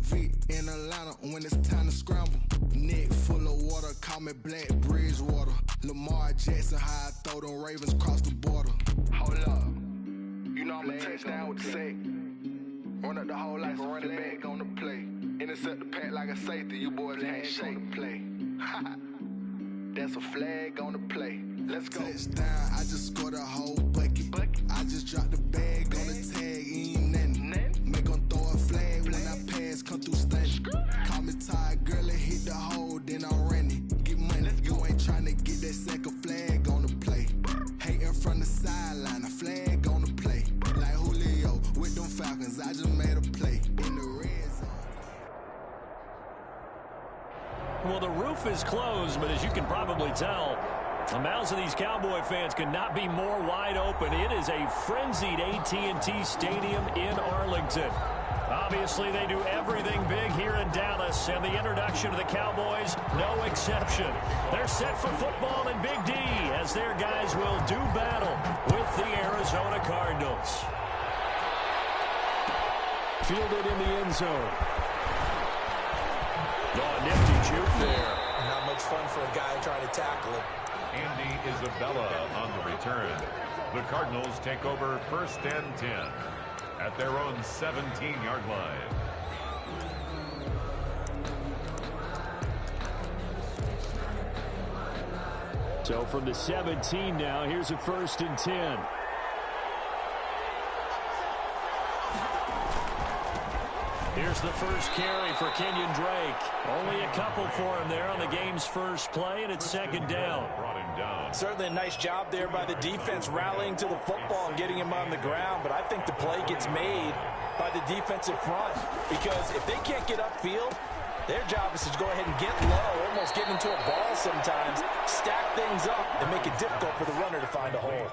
V in Atlanta when it's time to scramble. Neck full of water, call me Black Bridgewater. Lamar Jackson, how I throw them Ravens across the border. Hold up, you know I'm a touchdown with the sack. Run up the whole life, running back on the play. Intercept the pack like a safety, you boys ain't shake the play. That's a flag on the play. Let's go. Touchdown, I just scored a whole bucket. I just dropped the bag on the tag, ain't nothing. Make them throw a flag when I pass, come through stunning. Call me tired, girl, and hit the hole, then I'm running. Get money, you ain't tryna get that second flag on the play. Hating from the sideline, a flag on the play. Like Julio with them Falcons, I just made a play in the red zone. Well, the roof is closed, but as you can probably tell, the mouths of these Cowboy fans could not be more wide open. It is a frenzied AT&T Stadium in Arlington. Obviously, they do everything big here in Dallas, and the introduction of the Cowboys, no exception. They're set for football in Big D as their guys will do battle with the Arizona Cardinals. Fielded in the end zone. Oh, nifty juke there. Not much fun for a guy trying to tackle it. Andy Isabella on the return. The Cardinals take over 1st and 10 at their own 17-yard line. So from the 17 now, here's a 1st and 10. Here's the first carry for Kenyon Drake. Only a couple for him there on the game's first play, and it's 2nd down. Brought him down. Certainly a nice job there by the defense rallying to the football and getting him on the ground, but I think the play gets made by the defensive front because if they can't get upfield, their job is to go ahead and get low, almost get into a ball sometimes, stack things up, and make it difficult for the runner to find a hole.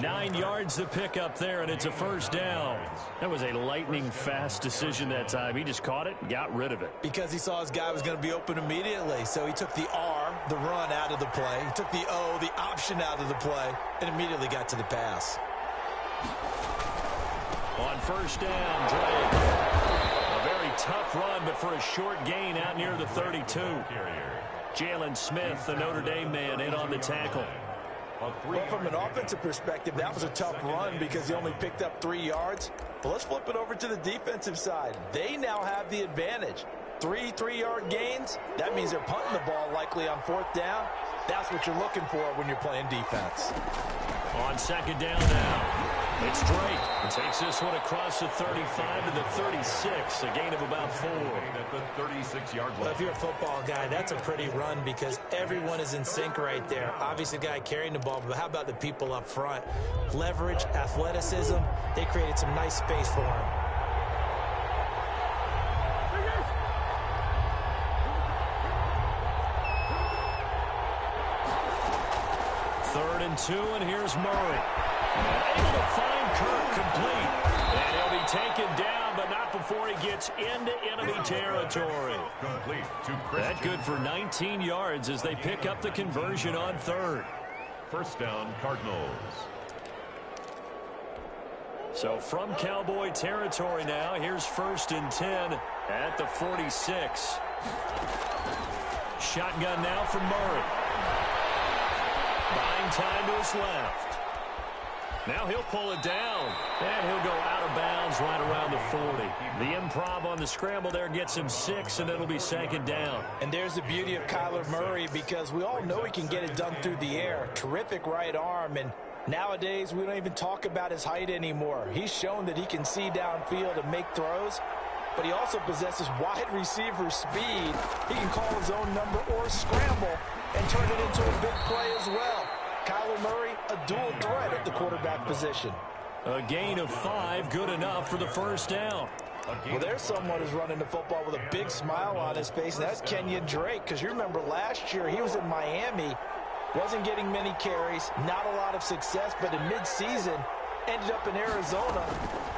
9 yards to pick up there, and it's a 1st down. That was a lightning-fast decision that time. He just caught it and got rid of it. Because he saw his guy was going to be open immediately, so he took the R, the run, out of the play. He took the O, the option, out of the play, and immediately got to the pass. On 1st down, Drake. A very tough run, but for a short gain out near the 32. Jalen Smith, the Notre Dame man, in on the tackle. Well, from an offensive perspective, that was a tough run because he only picked up 3 yards. But let's flip it over to the defensive side. They now have the advantage. 3 3-yard gains, that means they're punting the ball likely on 4th down. That's what you're looking for when you're playing defense. On 2nd down now. It's Drake. Takes this one across the 35 to the 36. A gain of about 4. At the 36-yard line. Well, if you're a football guy, that's a pretty run because everyone is in sync right there. Obviously, the guy carrying the ball, but how about the people up front? Leverage, athleticism, they created some nice space for him. Third and 2, and here's Murray. Able to find Kirk complete. And he'll be taken down, but not before he gets into enemy territory. Complete to Christian. That good for 19 yards as they pick up the conversion on 3rd. 1st down, Cardinals. So from Cowboy territory now, here's 1st and 10 at the 46. Shotgun now from Murray. Buying time to his left. Now he'll pull it down, and he'll go out of bounds right around the 40. The improv on the scramble there gets him 6, and it'll be 2nd down. And there's the beauty of Kyler Murray because we all know he can get it done through the air. Terrific right arm, and nowadays we don't even talk about his height anymore. He's shown that he can see downfield and make throws, but he also possesses wide receiver speed. He can call his own number or scramble and turn it into a big play as well. Kyler Murray, a dual threat at the quarterback position. A gain of 5, good enough for the 1st down. Well, there's someone who's running the football with a big smile on his face, and that's Kenyon Drake, because you remember last year he was in Miami, wasn't getting many carries, not a lot of success, but in midseason ended up in Arizona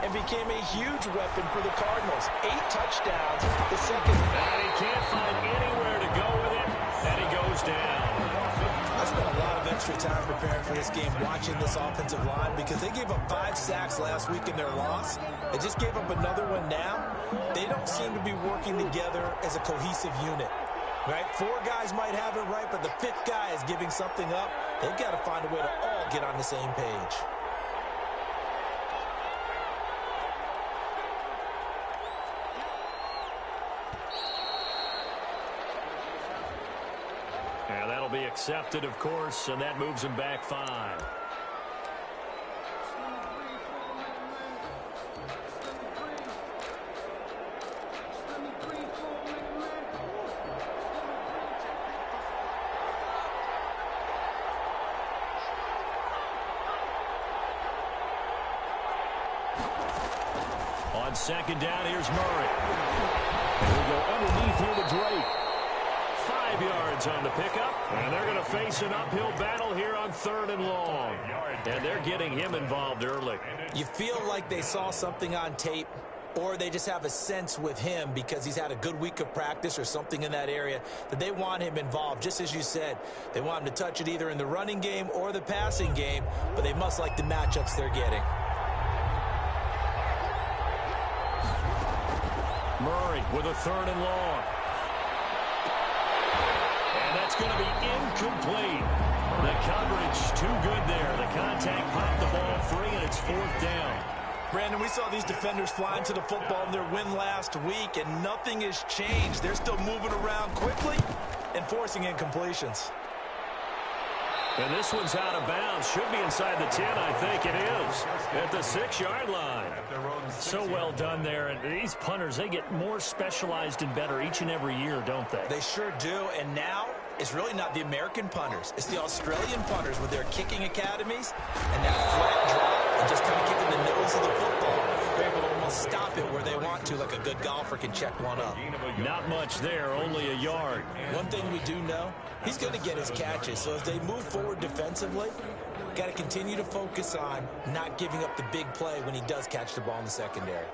and became a huge weapon for the Cardinals. 8 touchdowns, the second. And he can't find anywhere to go with it, and he goes down. I spent a lot of extra time preparing for this game watching this offensive line because they gave up 5 sacks last week in their loss. They just gave up another one now. they don't seem to be working together as a cohesive unit. Right? 4 guys might have it right, but the 5th guy is giving something up. They've got to find a way to all get on the same page. And that'll be accepted, of course, and that moves him back 5. On second down, here's Murray. And we'll go underneath here to Drake. 5 yards on the pickup, and they're going to face an uphill battle here on 3rd and long. And they're getting him involved early. You feel like they saw something on tape, or they just have a sense with him because he's had a good week of practice or something in that area that they want him involved. Just as you said, they want him to touch it either in the running game or the passing game, but they must like the matchups they're getting. Murray with a 3rd and long. And that's going to be incomplete. The coverage too good there. The contact popped the ball free, and it's 4th down. Brandon, we saw these defenders flying to the football in their win last week, and nothing has changed. They're still moving around quickly and forcing incompletions. And this one's out of bounds. Should be inside the 10, I think it is. At the 6-yard line. So well done there. And these punters, they get more specialized and better each and every year, don't they? They sure do. And now it's really not the American punters. It's the Australian punters with their kicking academies and that flat drop and just kind of kicking the nose of the football. They're able to almost stop it where they want to, like a good golfer can check one up. Not much there, only a yard. One thing we do know, he's going to get his catches. So as they move forward defensively, got to continue to focus on not giving up the big play when he does catch the ball in the secondary.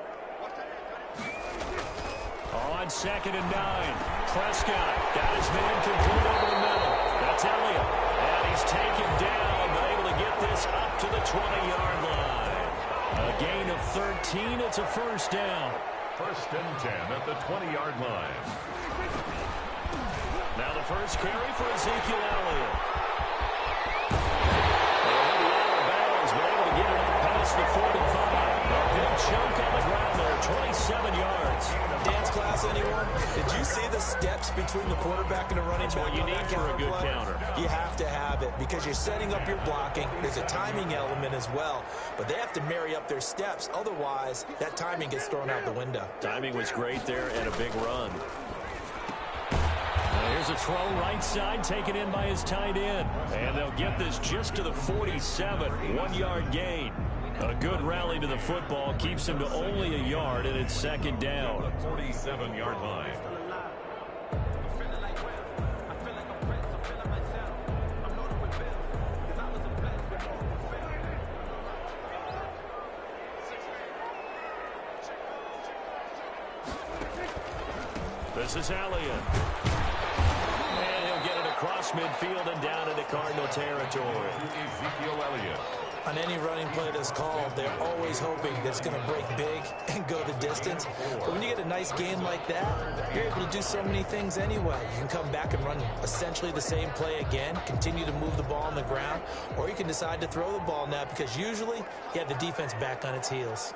On 2nd and 9, Prescott got his man complete over the middle. That's Elliott. And he's taken down, but able to get this up to the 20-yard line. A gain of 13. It's a 1st down. 1st and 10 at the 20-yard line. Now the first carry for Ezekiel Elliott. But able to get it up past the 45. A big chunk on the ground there, 27 yards. Dance class, anyone? Did you see the steps between the quarterback and the running back? That's what you need for a good counter. You have to have it because you're setting up your blocking. There's a timing element as well, but they have to marry up their steps. Otherwise, that timing gets thrown out the window. Timing was great there and a big run. Here's a throw right side, taken in by his tight end. And they'll get this just to the 47, 1-yard gain. A good rally to the football, keeps him to only a yard, and it's 2nd down. The 47-yard line. This is Elliott. And he'll get it across midfield and down into Cardinal territory. Ezekiel Elliott. On any running play that's called, they're always hoping that it's going to break big and go the distance. But when you get a nice game like that, you're able to do so many things anyway. You can come back and run essentially the same play again, continue to move the ball on the ground, or you can decide to throw the ball now because usually you have the defense back on its heels.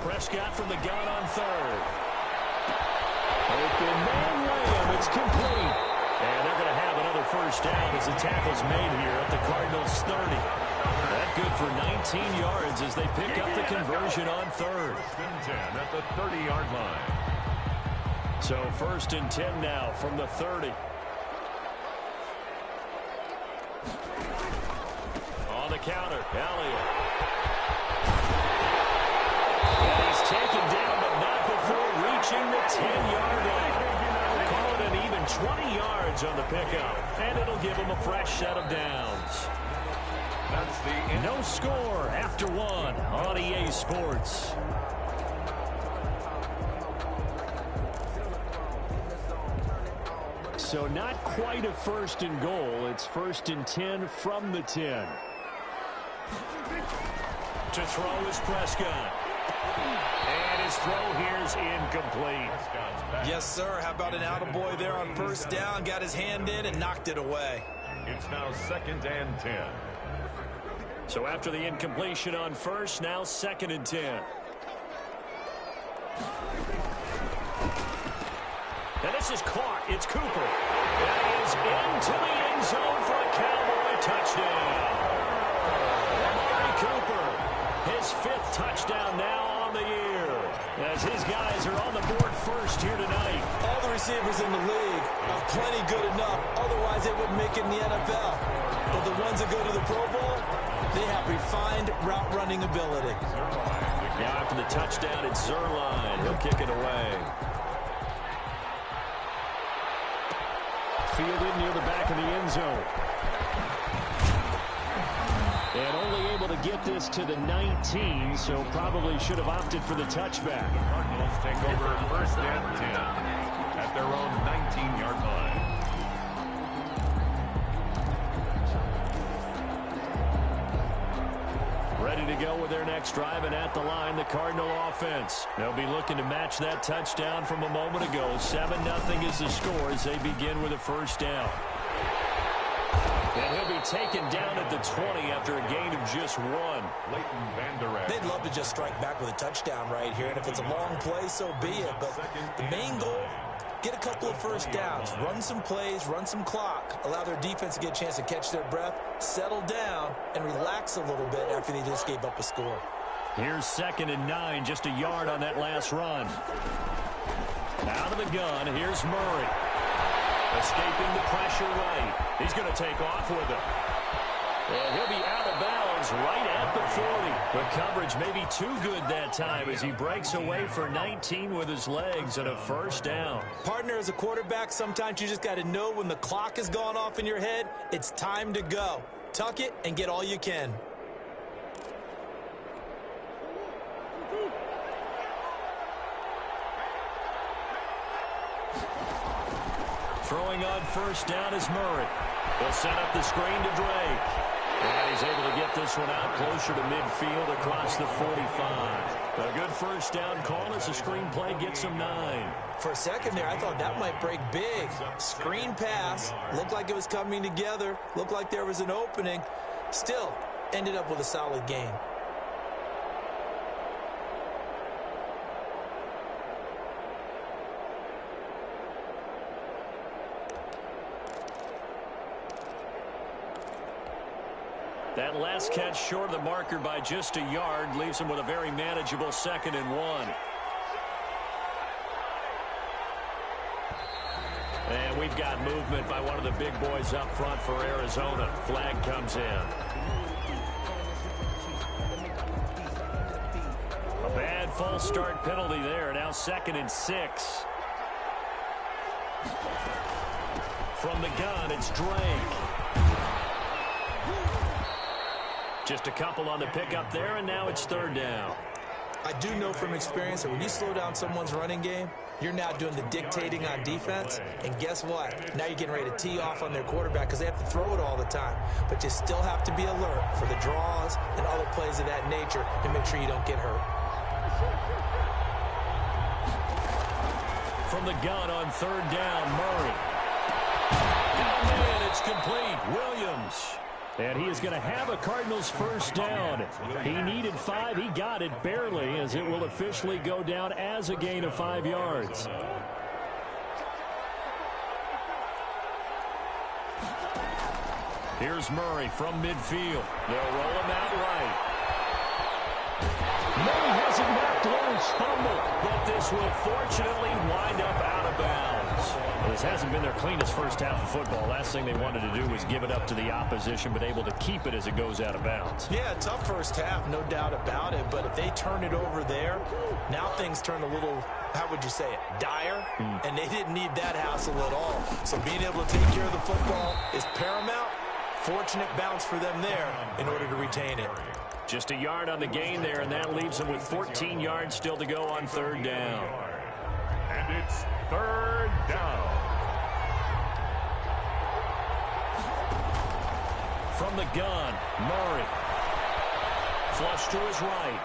Prescott from the gun on 3rd. Open man Lamb, it's complete. And they're going to have another 1st down as the tackle's made here at the Cardinals' 30. That good for 19 yards as they pick up the conversion on 3rd. 1st and 10 at the 30-yard line. So 1st and 10 now from the 30. On the counter, Elliott. And he's taken down, but not before reaching the 10-yard line. Call it an even 20 yards on the pickup, and it'll give him a fresh set of downs. That's the end. No score after 1 on EA Sports. So not quite a 1st and goal. It's 1st and 10 from the 10. To throw is Prescott. And his throw here's incomplete. Yes, sir. How about an attaboy there on first down? Got his hand in and knocked it away. It's now 2nd and 10. So after the incompletion on first, now 2nd and 10. And this is caught. It's Cooper. That is into the end zone for a Cowboy touchdown. Amari Cooper, his 5th touchdown now on the year, as his guys are on the board first here tonight. All the receivers in the league are plenty good enough. Otherwise, they wouldn't make it in the NFL. But the ones that go to the Pro Bowl, they have refined route running ability. Now after the touchdown, it's Zuerlein. He'll kick it away. Fielded near the back of the end zone. And only able to get this to the 19, so probably should have opted for the touchback. The Cardinals take over 1st and 10 at their own 19-yard line. Ready to go with their next drive, and at the line, the Cardinal offense. They'll be looking to match that touchdown from a moment ago. 7-0 is the score as they begin with a first down. And he'll be taken down at the 20 after a gain of just 1. Leighton Vander Esch. They'd love to just strike back with a touchdown right here, and if it's a long play, so be it. But the main goal, get a couple of first downs, run some plays, run some clock, allow their defense to get a chance to catch their breath, settle down, and relax a little bit after they just gave up a score. Here's 2nd and 9, just a yard on that last run. Out of the gun, here's Murray. Escaping the pressure right. He's going to take off with it. And he'll be out of bounds right at the 40. The coverage may be too good that time as he breaks away for 19 with his legs and a first down. Partner, as a quarterback, sometimes you just got to know when the clock has gone off in your head, it's time to go. Tuck it and get all you can. Throwing on first down is Murray. He'll set up the screen to Drake. And he's able to get this one out closer to midfield across the 45. A good first down call as the screenplay gets him 9. For a second there, I thought that might break big. Screen pass. Looked like it was coming together. Looked like there was an opening. Still, ended up with a solid gain. That last catch short of the marker by just a yard leaves him with a very manageable 2nd and 1. And we've got movement by one of the big boys up front for Arizona. Flag comes in. A bad false start penalty there. Now 2nd and 6. From the gun, it's Drake. Just a couple on the pickup there, and now it's 3rd down. I do know from experience that when you slow down someone's running game, you're now doing the dictating on defense. And guess what? Now you're getting ready to tee off on their quarterback because they have to throw it all the time. But you still have to be alert for the draws and other plays of that nature to make sure you don't get hurt. From the gun on 3rd down, Murray. And it's complete. Williams. And he is going to have a Cardinals first down. He needed 5. He got it barely, as it will officially go down as a gain of 5 yards. Here's Murray from midfield. They'll roll him out right. Murray hasn't knocked loose, fumble, but this will fortunately wind up out of bounds. Well, this hasn't been their cleanest first half of football. Last thing they wanted to do was give it up to the opposition, but able to keep it as it goes out of bounds. Yeah, tough first half, no doubt about it. But if they turn it over there, now things turn a little, how would you say it, dire? And they didn't need that hassle at all. So being able to take care of the football is paramount. Fortunate bounce for them there in order to retain it. Just a yard on the gain there, and that leaves them with 14 yards still to go on 3rd down. And it's 3rd down. From the gun, Murray. Flush to his right.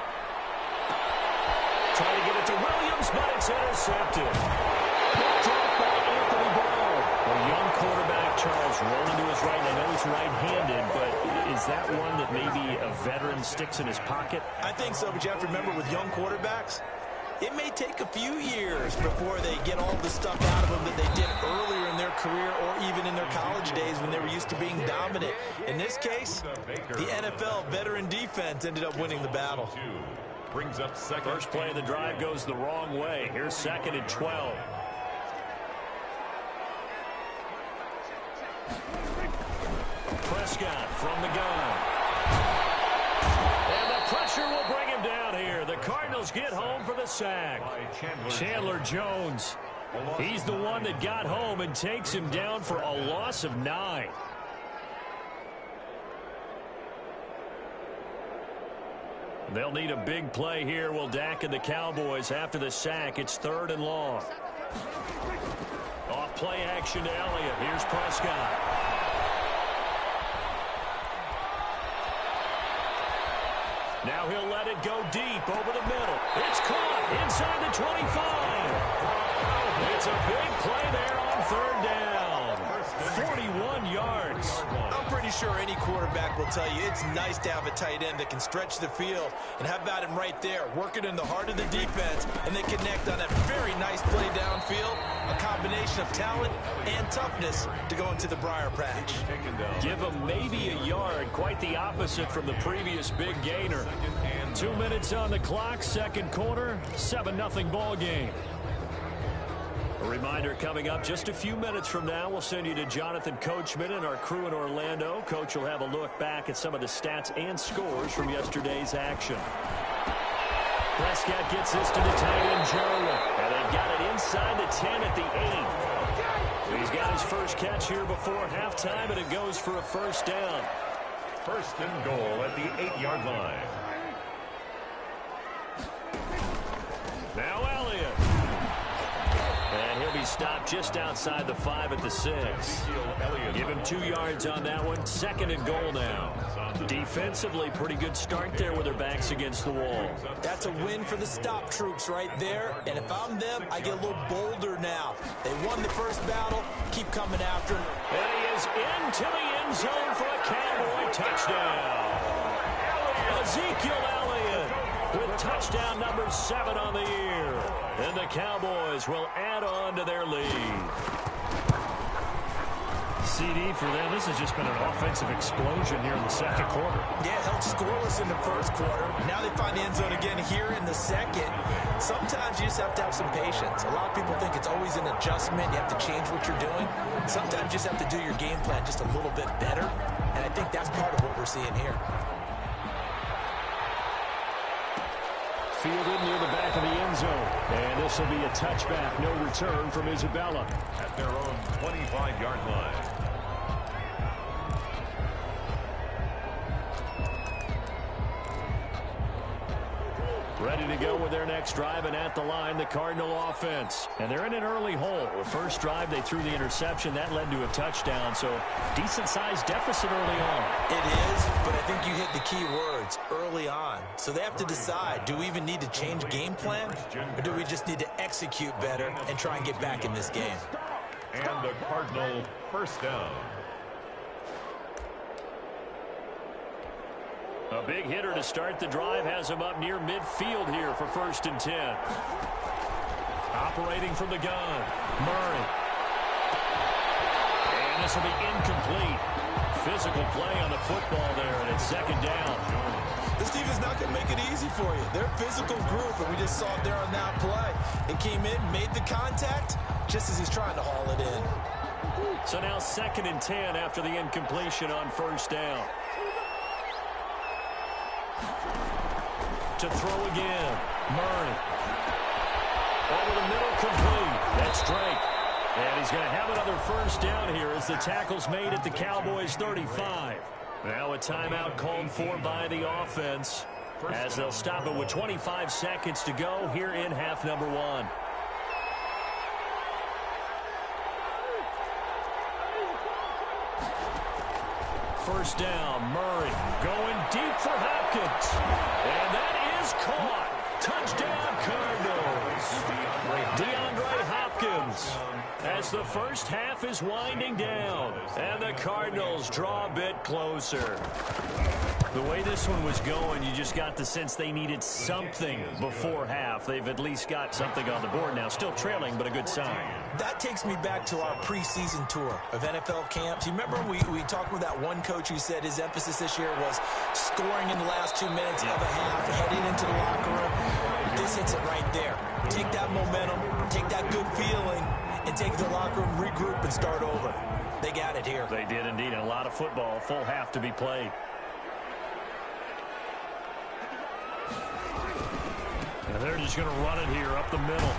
Trying to get it to to Williams, but it's intercepted. Picked off by Anthony Barr. A young quarterback, Charles, rolling to his right. I know he's right-handed, but is that one that maybe a veteran sticks in his pocket? I think so, but you have to remember with young quarterbacks, it may take a few years before they get all the stuff out of them that they did earlier in their career or even in their college days when they were used to being dominant. In this case, the NFL veteran defense ended up winning the battle. Brings up second. First play of the drive goes the wrong way. Here's 2nd and 12. Prescott from the gun. And the pressure will bring him down here. The Cardinals get home for the sack. Chandler Jones. He's the one that got home and takes him down for a loss of 9. They'll need a big play here, will Dak and the Cowboys. After the sack, it's 3rd and long. Off play action to Elliott. Here's Prescott. Now he'll let it go deep over the middle. It's caught inside the 25. It's a big play there on 3rd down. 41 yards. I'm pretty sure any quarterback will tell you it's nice to have a tight end that can stretch the field. And how about him right there, working in the heart of the defense, and they connect on a very nice play downfield. A combination of talent and toughness to go into the briar patch. Give him maybe a yard, quite the opposite from the previous big gainer. 2 minutes on the clock, 2nd quarter, 7-0 ball game. A reminder coming up just a few minutes from now, we'll send you to Jonathan Coachman and our crew in Orlando. Coach will have a look back at some of the stats and scores from yesterday's action. Prescott gets this to the tight end, Jerwin. And they've got it inside the 10 at the 8. He's got his first catch here before halftime, and it goes for a 1st down. 1st and goal at the 8-yard line. Now Elliott. And he'll be stopped just outside the 5 at the 6. Give him 2 yards on that one. 2nd and goal now. Defensively, pretty good start there with their backs against the wall. That's a win for the stop troops right there. And if I'm them, I get a little bolder now. They won the first battle. Keep coming after him. And he is into the end zone for a Cowboy touchdown. Ezekiel Elliott with touchdown number 7 on the year. And the Cowboys will add on to their lead. CD for them. This has just been an offensive explosion here in the 2nd quarter. Yeah, held scoreless in the 1st quarter. Now they find the end zone again here in the 2nd. Sometimes you just have to have some patience. A lot of people think it's always an adjustment. You have to change what you're doing. Sometimes you just have to do your game plan just a little bit better. And I think that's part of what we're seeing here. Fielded near the back of the end zone. And this will be a touchback. No return from Isabella. At their own 25-yard line. Ready to go with their next drive, and at the line, the Cardinal offense. And they're in an early hole. The first drive, they threw the interception. That led to a touchdown, so decent-sized deficit early on. It is, but I think you hit the key words, early on. So they have to decide, do we even need to change game plan, or do we just need to execute better and try and get back in this game? And the Cardinal 1st down. A big hitter to start the drive has him up near midfield here for 1st and 10. Operating from the gun, Murray. And this will be incomplete. Physical play on the football there, and it's 2nd down. This team is not going to make it easy for you. They're a physical group, and we just saw it there on that play. It came in, made the contact, just as he's trying to haul it in. So now 2nd and 10 after the incompletion on 1st down. To throw again, Murray. Over the middle, complete. That's Drake. And he's going to have another 1st down here as the tackle's made at the Cowboys' 35. Now a timeout called for by the offense as they'll stop it with 25 seconds to go here in half number 1. First down, Murray going deep for Hopkins. And that is caught. Touchdown, Cardinals. DeAndre Hopkins, as the first half is winding down, and the Cardinals draw a bit closer. The way this one was going, you just got the sense they needed something before half. They've at least got something on the board now. Still trailing, but a good sign. That takes me back to our preseason tour of NFL camps. You remember we talked with that one coach who said his emphasis this year was scoring in the last 2 minutes of a half, heading into the locker room. This hits it right there. Take that momentum, take that good feeling, and take the locker room, regroup, and start over. They got it here. They did indeed, and a lot of football, full half to be played. And they're just going to run it here up the middle.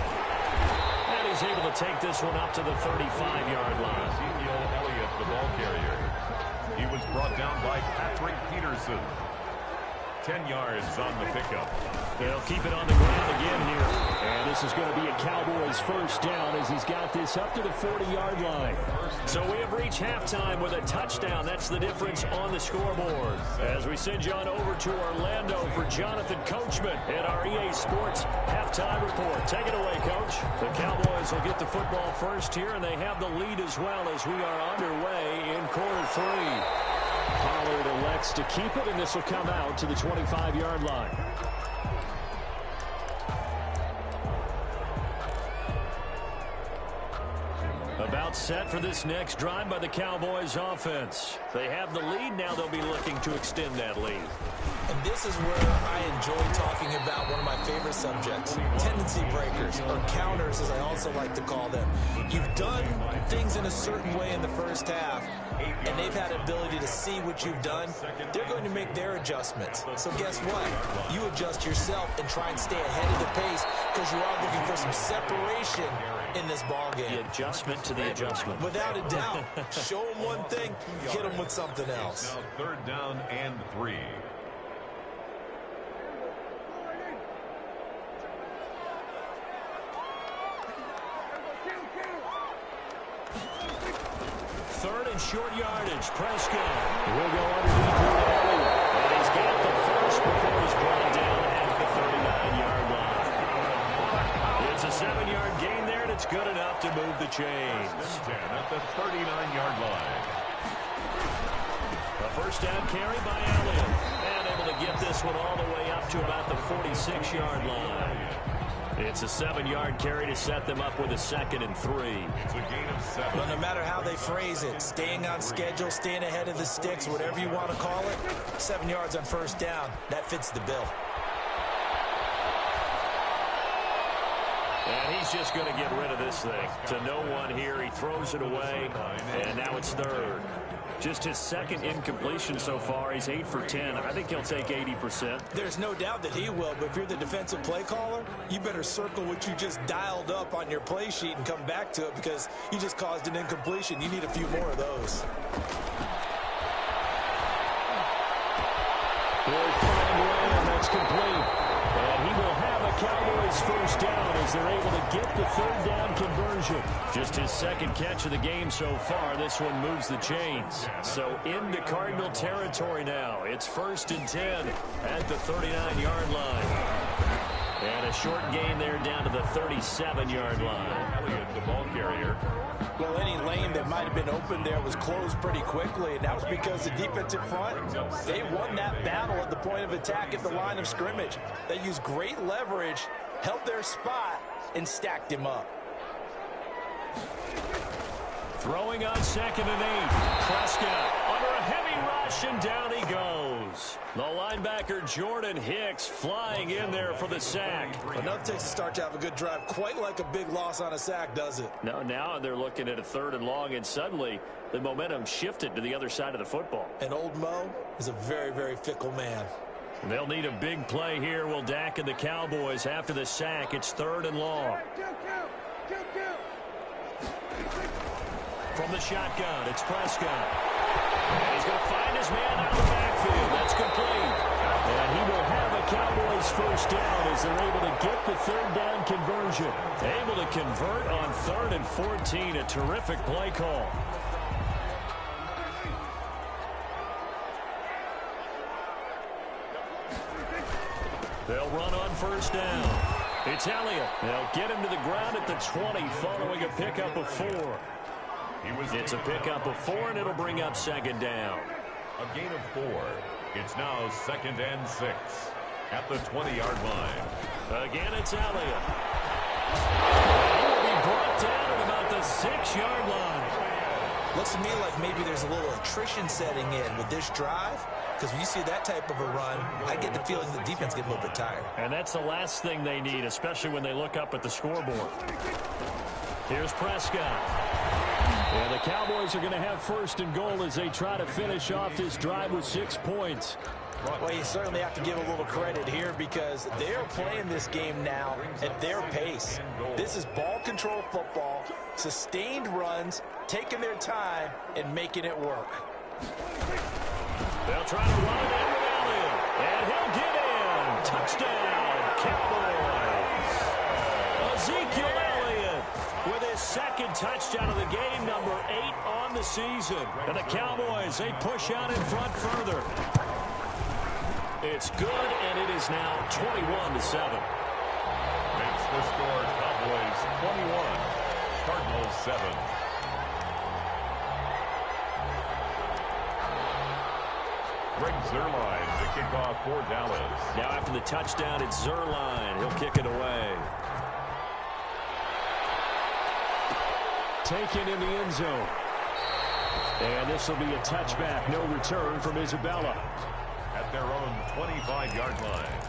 And he's able to take this one up to the 35-yard line. Ezekiel Elliott, the ball carrier. He was brought down by Patrick Peterson. 10 yards on the pickup. They'll keep it on the ground again here. And this is going to be a Cowboys first down as he's got this up to the 40-yard line. So we have reached halftime with a touchdown. That's the difference on the scoreboard. As we send you on over to Orlando for Jonathan Coachman at our EA Sports halftime report. Take it away, Coach. The Cowboys will get the football first here, and they have the lead as well as we are underway in quarter 3. Pollard elects to keep it, and this will come out to the 25-yard line. About set for this next drive by the Cowboys offense. They have the lead. Now they'll be looking to extend that lead. And this is where I enjoy talking about one of my favorite subjects, tendency breakers, or counters as I also like to call them. You've done things in a certain way in the first half, and they've had ability to see what you've done. They're going to make their adjustments. So guess what? You adjust yourself and try and stay ahead of the pace because you are looking for some separation in this ball game. The adjustment to the adjustment. Without a doubt. Show them one thing, hit them with something else. Now third down and 3. Third and short yardage. Prescott will go underneath with Elliott. And he's got the first before he's brought down at the 39-yard line. It's a 7-yard gain there, and it's good enough to move the chains. 10 at the 39-yard line. A first down carry by Elliott. And able to get this one all the way up to about the 46-yard line. It's a 7-yard carry to set them up with a 2nd and 3. It's a gain of 7. But no matter how they phrase it, staying on schedule, staying ahead of the sticks, whatever you want to call it, 7 yards on first down, that fits the bill. And he's just going to get rid of this thing. To no one here. He throws it away, and now it's third. Just his second incompletion so far. He's 8 for 10. I think he'll take 80%. There's no doubt that he will, but if you're the defensive play caller, you better circle what you just dialed up on your play sheet and come back to it because you just caused an incompletion. You need a few more of those. He'll find Lamb. That's complete. And he will have a Cowboys first down as they're able to get the third down conversion. Just his second catch of the game so far. This one moves the chains. So into Cardinal territory now. It's 1st and 10 at the 39-yard line. And a short gain there down to the 37-yard line. Elliott, the ball carrier. Well, any lane that might have been open there was closed pretty quickly, and that was because the defensive front, they won that battle at the point of attack at the line of scrimmage. They used great leverage, held their spot, and stacked him up. Throwing on 2nd and 8. Prescott under a heavy rush, and down he goes. The linebacker Jordan Hicks flying in there for the sack. Enough takes to start to have a good drive. Quite like a big loss on a sack, does it? No, now they're looking at a 3rd and long, and suddenly the momentum shifted to the other side of the football. And old Mo is a very, very fickle man. They'll need a big play here, will Dak and the Cowboys after the sack. It's 3rd and long. From the shotgun, it's Prescott. And he's going to find his man out of the backfield. That's complete. And he will have a Cowboys first down as they're able to get the third down conversion. Able to convert on 3rd and 14. A terrific play call. They'll run on first down. It's Elliott. They'll get him to the ground at the 20 following a pickup of 4. It's a pickup of 4, and it'll bring up second down. A gain of 4. It's now 2nd and 6 at the 20-yard line. Again, it's Elliott. He will be brought down at about the 6-yard line. Looks to me like maybe there's a little attrition setting in with this drive, because when you see that type of a run, I get the feeling the defense gets a little bit tired. And that's the last thing they need, especially when they look up at the scoreboard. Here's Prescott. And the Cowboys are going to have 1st and goal as they try to finish off this drive with 6 points. Well, you certainly have to give a little credit here because they're playing this game now at their pace. This is ball control football, sustained runs, taking their time, and making it work. They'll try to run it in with Elliott, and he'll get in. Touchdown, Cowboys. Ezekiel Elliott with his 2nd touchdown of the game, number 8 on the season. And the Cowboys, they push out in front further. It's good, and it is now 21-7. Makes the score Cowboys 21, Cardinals 7. Greg Zuerlein to kick off for Dallas. Now after the touchdown, it's Zuerlein. He'll kick it away. Taken in the end zone. And this will be a touchback. No return from Isabella. At their own 25-yard line.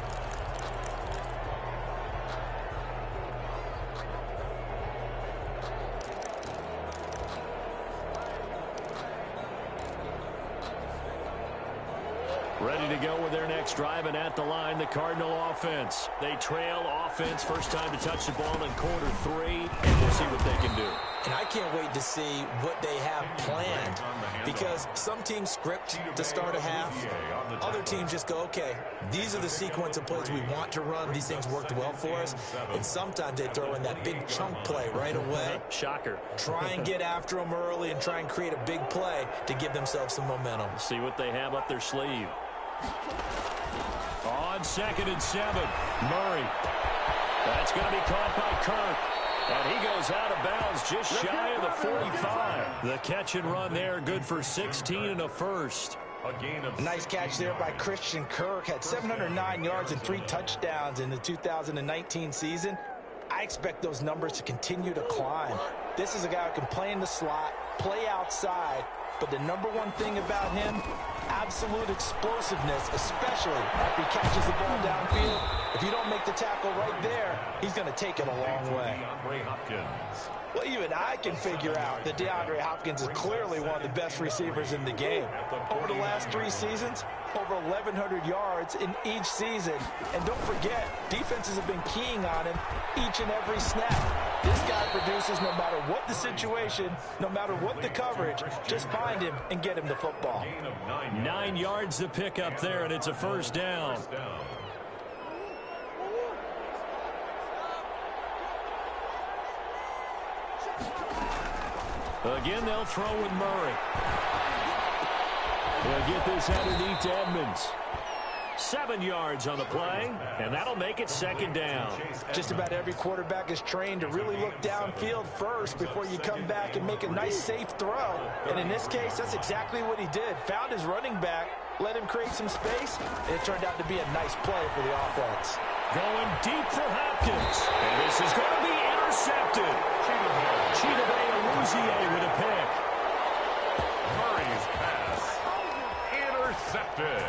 Ready to go with their next drive, and at the line, the Cardinal offense. They trail offense, first time to touch the ball in quarter 3, and we'll see what they can do. And I can't wait to see what they have planned because some teams script to start a half. Other teams just go, okay, these are the sequence of plays we want to run. These things worked well for us. And sometimes they throw in that big chunk play right away. Shocker. Try and get after them early and try and create a big play to give themselves some momentum. See what they have up their sleeve. On 2nd and 7, Murray. That's going to be caught by Kirk. And he goes out of bounds just shy of the 45. The catch and run there, good for 16 and a first. A gain of nice catch there by Christian Kirk. Had 709 yards and 3 touchdowns in the 2019 season. I expect those numbers to continue to climb. This is a guy who can play in the slot, play outside, but the number one thing about him, absolute explosiveness, especially after he catches the ball downfield. If you don't make the tackle right there, he's going to take it a long way. Well, even I can figure out that DeAndre Hopkins is clearly one of the best receivers in the game. Over the last 3 seasons, over 1,100 yards in each season. And don't forget, defenses have been keying on him each and every snap. This guy produces no matter what the situation, no matter what the coverage. Just find him and get him the football. 9 yards to pick up there, and it's a first down. Again, they'll throw with Murray. They'll get this underneath to Edmonds. 7 yards on the play, and that'll make it second down. Just about every quarterback is trained to really look downfield first before you come back and make a nice, safe throw. And in this case, that's exactly what he did. Found his running back, let him create some space, and it turned out to be a nice play for the offense. Going deep for Hopkins, and this is going to be intercepted. Chidobe Awuzie with a pick. Murray's pass intercepted.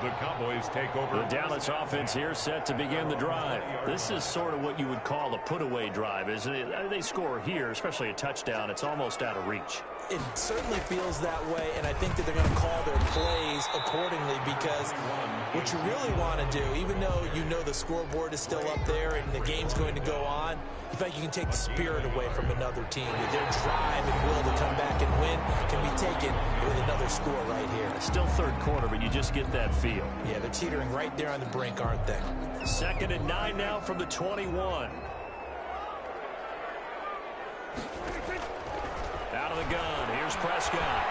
The Cowboys take over. The Dallas offense here set to begin the drive. This is sort of what you would call a put-away drive, isn't it? They score here, especially a touchdown. It's almost out of reach. It certainly feels that way, and I think that they're going to call their plays accordingly because what you really want to do, even though you know the scoreboard is still up there and the game's going to go on, in fact, you can take the spirit away from another team. Their drive and will to come back and win can be taken with another score right here. Still third quarter, but you just get that feel. Yeah, they're teetering right there on the brink, aren't they? 2nd and 9 now from the 21. Out of the gun, here's Prescott.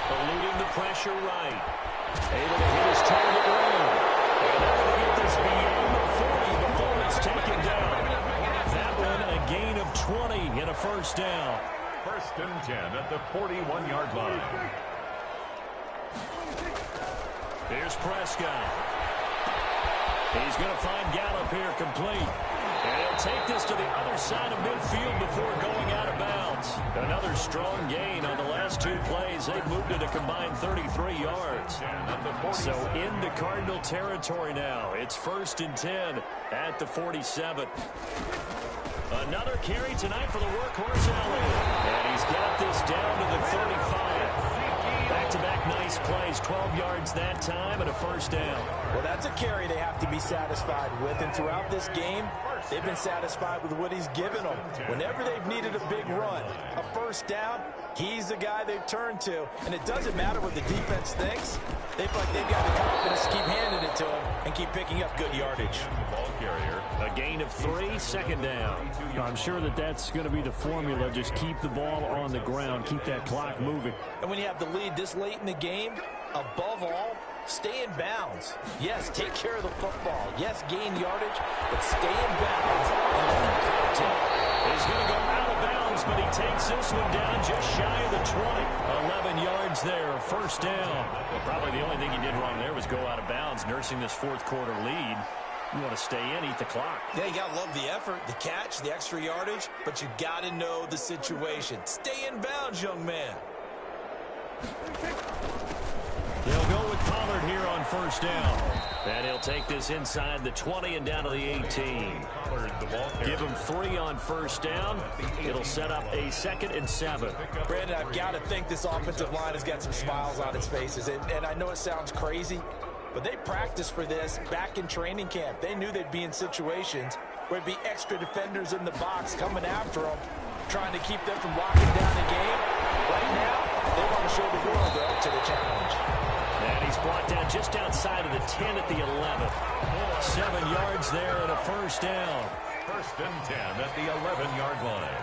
Eluding the pressure right. Able to hit his target right. And they're going to get this beyond the 40 before he it's taken down. That one a gain of 20 and a first down. First and 10 at the 41-yard line. Here's Prescott. He's going to find Gallup here complete. And he'll take this to the other side of midfield before going out of bounds. Another strong gain on the last two plays. They've moved it a combined 33 yards. So into Cardinal territory now. It's first and 10 at the 47. Another carry tonight for the workhorse Elliott. And he's got this down to the 35. Back-to-back nice plays, 12 yards that time and a first down. Well, that's a carry they have to be satisfied with. And throughout this game, they've been satisfied with what he's given them. Whenever they've needed a big run, a first down, he's the guy they've turned to. And it doesn't matter what the defense thinks. They feel like they've got the confidence to keep handing it to him and keep picking up good yardage. Ball carrier. A gain of 3, second down. I'm sure that's going to be the formula. Just keep the ball on the ground. Keep that clock moving. And when you have the lead this late in the game, above all, stay in bounds. Yes, take care of the football. Yes, gain yardage, but stay in bounds and let them count it. He's going to go out of bounds, but he takes this one down just shy of the 20. 11 yards there, first down. Well, probably the only thing he did wrong there was go out of bounds, nursing this fourth quarter lead. You want to stay in, eat the clock. Yeah, you got to love the effort, the catch, the extra yardage, but you got to know the situation. Stay in bounds, young man. They'll go with Pollard here on first down. And he'll take this inside the 20 and down to the 18. Give him 3 on first down. It'll set up a 2nd and 7. Brandon, I've got to think this offensive line has got some smiles on its faces. And I know it sounds crazy, but they practiced for this back in training camp. They knew they'd be in situations where there'd be extra defenders in the box coming after them, trying to keep them from locking down the game. Right now, they want to show the world they're up to the challenge. And he's brought down just outside of the 10 at the 11. 7 yards there and a first down. First and 10 at the 11-yard line.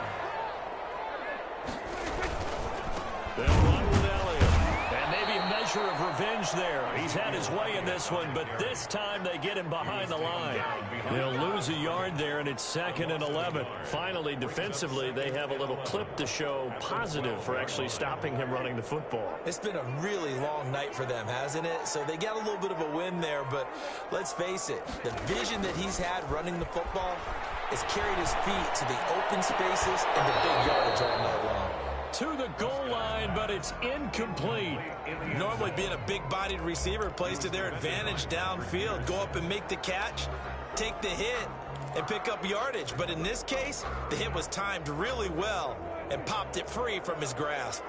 They'll run with Elliott. And maybe a measure of revenge there. He's had his way in this one, but this time they get him behind the line. They'll lose a yard there, and it's 2nd and 11. Finally, defensively, they have a little clip to show positive for actually stopping him running the football. It's been a really long night for them, hasn't it? So they got a little bit of a win there, but let's face it, the vision that he's had running the football has carried his feet to the open spaces and the big yardage all night long. To the goal line, but it's incomplete. Normally being a big-bodied receiver plays to their advantage downfield. Go up and make the catch, take the hit, and pick up yardage. But in this case, the hit was timed really well and popped it free from his grasp.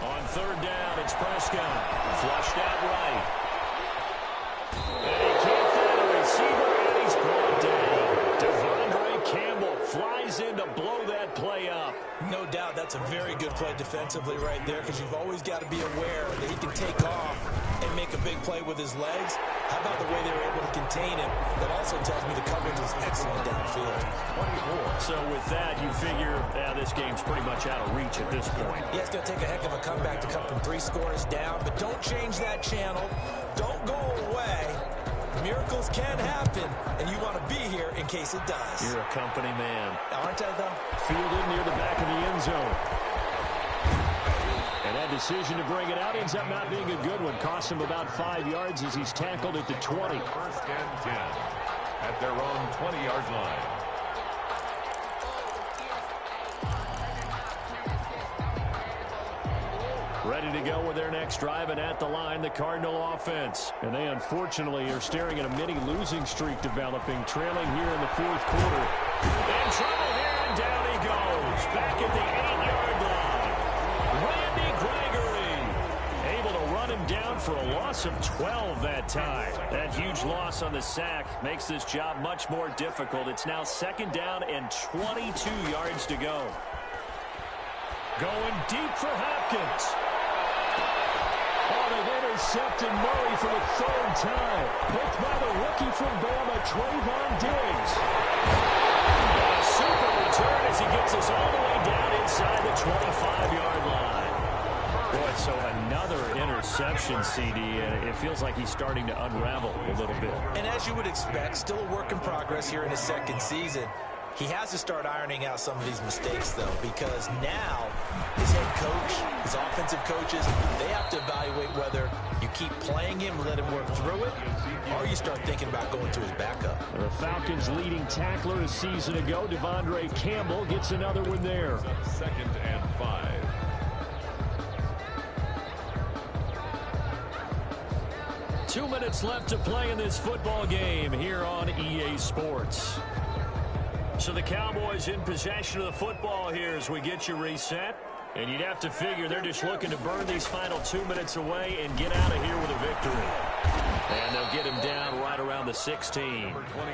On third down, it's Prescott. Flushed out right. And he can't find a receiver, and he's brought down. Devondre Campbell flies in to blow that play up. No doubt that's a very good play defensively right there, because you've always got to be aware that he can take off and make a big play with his legs. How about the way they were able to contain him? That also tells me the coverage was excellent downfield. 24. So with that, you figure this game's pretty much out of reach at this point. Yeah, it's going to take a heck of a comeback to come from 3 scores down, but don't change that channel. Don't go away. Miracles can happen, and you want to be here in case it does. You're a company man. Aren't I, though? Fielded near the back of the end zone. And that decision to bring it out ends up not being a good one. Cost him about 5 yards as he's tackled at the 20. First and 10 at their own 20-yard line. Ready to go with their next drive, and at the line, the Cardinal offense. And they unfortunately are staring at a mini losing streak developing, trailing here in the fourth quarter. In trouble here, and down he goes. Back at the 8-yard line. Randy Gregory able to run him down for a loss of 12 that time. That huge loss on the sack makes this job much more difficult. It's now 2nd down and 22 yards to go. Going deep for Hopkins. Oh, they've intercepted Murray for the 3rd time. Picked by the rookie from Bama, Trayvon Diggs. A super return as he gets us all the way down inside the 25-yard line. Boy, so another interception. interception, CD, and it feels like he's starting to unravel a little bit. And as you would expect, still a work in progress here in his second season. He has to start ironing out some of these mistakes, though, because now his head coach, his offensive coaches, they have to evaluate whether you keep playing him, let him work through it, or you start thinking about going to his backup. The Falcons' leading tackler a season ago, Devondre Campbell, gets another one there. 2nd and 5. Two minutes left to play in this football game here on EA Sports. So the Cowboys in possession of the football here as we get you reset. And you'd have to figure they're just looking to burn these final 2 minutes away and get out of here with a victory. And they'll get him down right around the 16.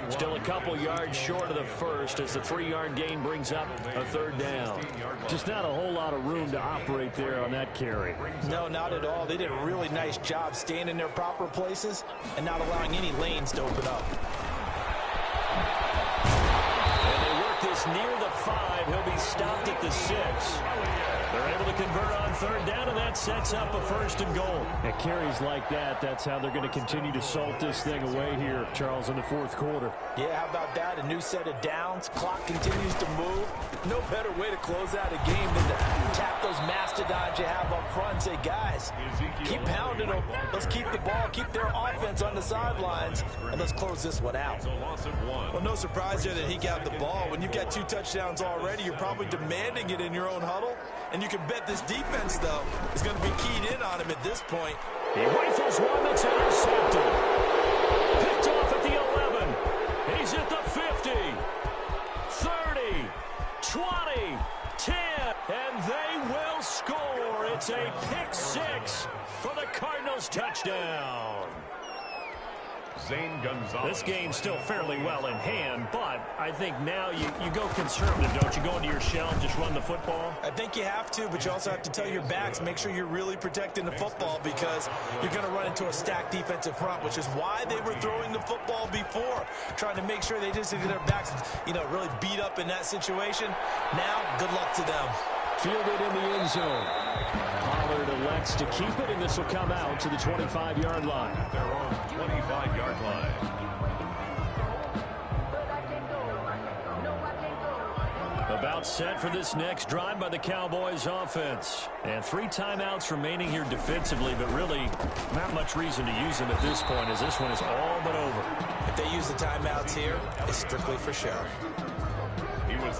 Still a couple yards short of the first as the 3-yard gain brings up a 3rd down. Just not a whole lot of room to operate there on that carry. No, not at all. They did a really nice job staying in their proper places and not allowing any lanes to open up. This near the 5. He'll be stopped at the 6. They're able to convert on 3rd down, and that sets up a 1st and goal. At carries like that, that's how they're going to continue to salt this thing away here, Charles, in the 4th quarter. Yeah, how about that? A new set of downs. Clock continues to move. No better way to close out a game than to tap those mastodons you have up front and say, guys, keep pounding them. Let's keep the ball, keep their offense on the sidelines, and let's close this one out. Well, no surprise there that he got the ball. When you've got 2 touchdowns already, you're probably demanding it in your own huddle. And you can bet this defense, though, is going to be keyed in on him at this point. He rifles one that's intercepted. Picked off at the 11. He's at the 50. 30. 20. 10. And they will score. It's a pick 6 for the Cardinals touchdown. Zane Gonzalez. This game's still fairly well in hand, but I think now you go conservative, don't you? Go into your shell and just run the football? I think you have to, but you also have to tell your backs, make sure you're really protecting the football because you're going to run into a stacked defensive front, which is why they were throwing the football before, trying to make sure they just get their backs, really beat up in that situation. Now, good luck to them. Fielded in the end zone. Pollard elects to keep it, and this will come out to the 25-yard line. They're on 25-yard line. About set for this next drive by the Cowboys offense. And 3 timeouts remaining here defensively, but really not much reason to use them at this point as this one is all but over. If they use the timeouts here, it's strictly for show.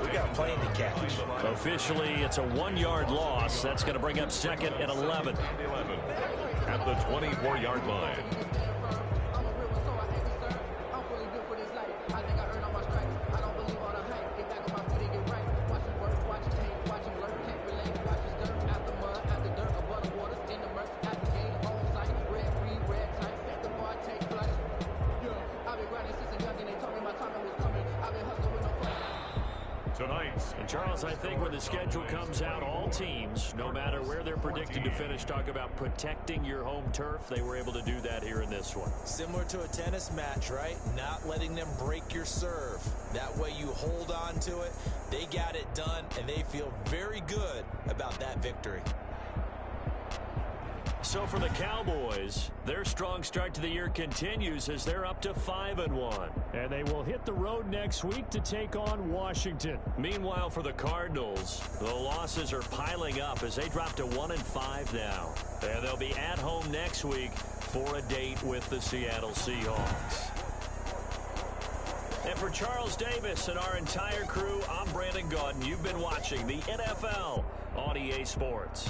We got a plane to catch. Officially, it's a 1-yard loss. That's going to bring up 2nd and 11. At the 24-yard line. And Charles, I think when the schedule comes out, all teams, no matter where they're predicted to finish, talk about protecting your home turf. They were able to do that here in this one. Similar to a tennis match, right? Not letting them break your serve. That way you hold on to it. They got it done, and they feel very good about that victory. So for the Cowboys, their strong start to the year continues as they're up to 5-1. And they will hit the road next week to take on Washington. Meanwhile, for the Cardinals, the losses are piling up as they drop to 1-5 now. And they'll be at home next week for a date with the Seattle Seahawks. And for Charles Davis and our entire crew, I'm Brandon Gaudin. You've been watching the NFL on EA Sports.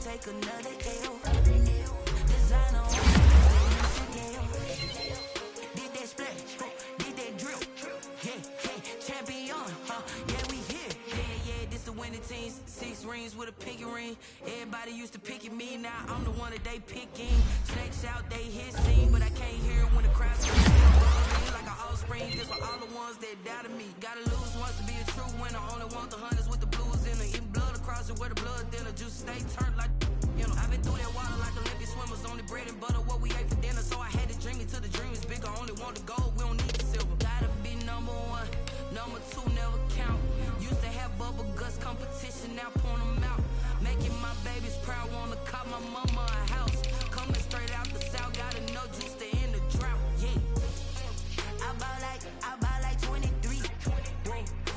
take another L. Designer on Chanel. Did that splash, did that drill. Yeah, champion, yeah, we here. Yeah, this the winning team. 6 rings with a pinky ring. Everybody used to pick at me, now I'm the one that they picking. Snakes out, they hit scene, but I can't hear it when the crowd screams. Like an offspring, this for all the ones that doubted me. Gotta lose once to be a true winner. Only want the hunters with the blues in it. Eating blood across it where the blood dinner. Juice stay turned like, you know. I've been through that water like Olympic swimmers. Only bread and butter, what we ate for dinner. So I had to dream it till the dream is bigger. Only want the gold, we don't need the silver. Gotta be number 1, number 2 never count. Used to have bubble guts competition, now point them out. Making my babies proud, wanna call my mama a house. Coming straight out the south, gotta know juice to end the drought. Yeah. I bought like 23.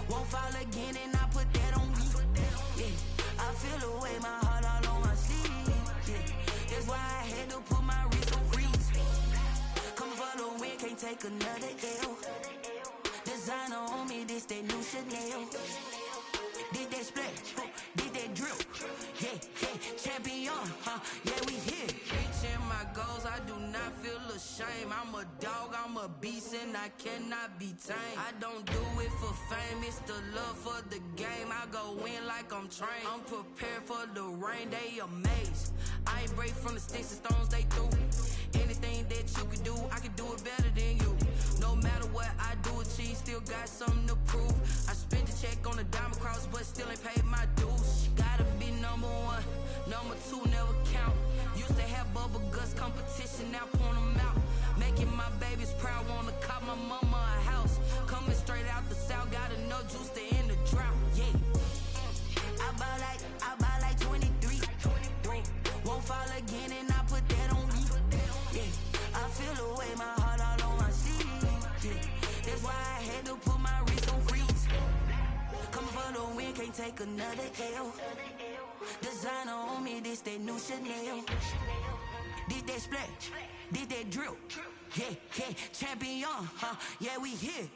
Won't fall again and I put that on me. Yeah. I feel the way, my heart all on my sleeve. Yeah. That's why I had to put my wrist on freeze. Come for the win, can't take another L. Designer on me, this that new Chanel. Did that splash, did that drill. Yeah, champion, yeah, we here. Reaching my goals, I do not feel ashamed. I'm a dog, I'm a beast, and I cannot be tamed. I don't do it for fame, it's the love for the game. I go in like I'm trained. I'm prepared for the rain, they amazed. I ain't break from the sticks and stones they threw. Anything that you can do, I can do it better than you. No matter what I do, achieve, still got something to prove. I spent the check on the diamond cross, but still ain't paid my dues. Gotta be number 1, number 2 never count. Used to have bubble guts competition, now point them out. Making my babies proud, wanna call my mama a house. Coming straight out the south, gotta know juice to end the drought. Yeah. I bought like 23. Won't fall again and I put that on me. Yeah. I feel the way, my heart all on my sleeve. Yeah. That's why I had to put my wrist on freeze. Coming for the win, can't take another L. Designer on me, this that new Chanel. Did that splash, did that drill. Yeah, champion, yeah, we here.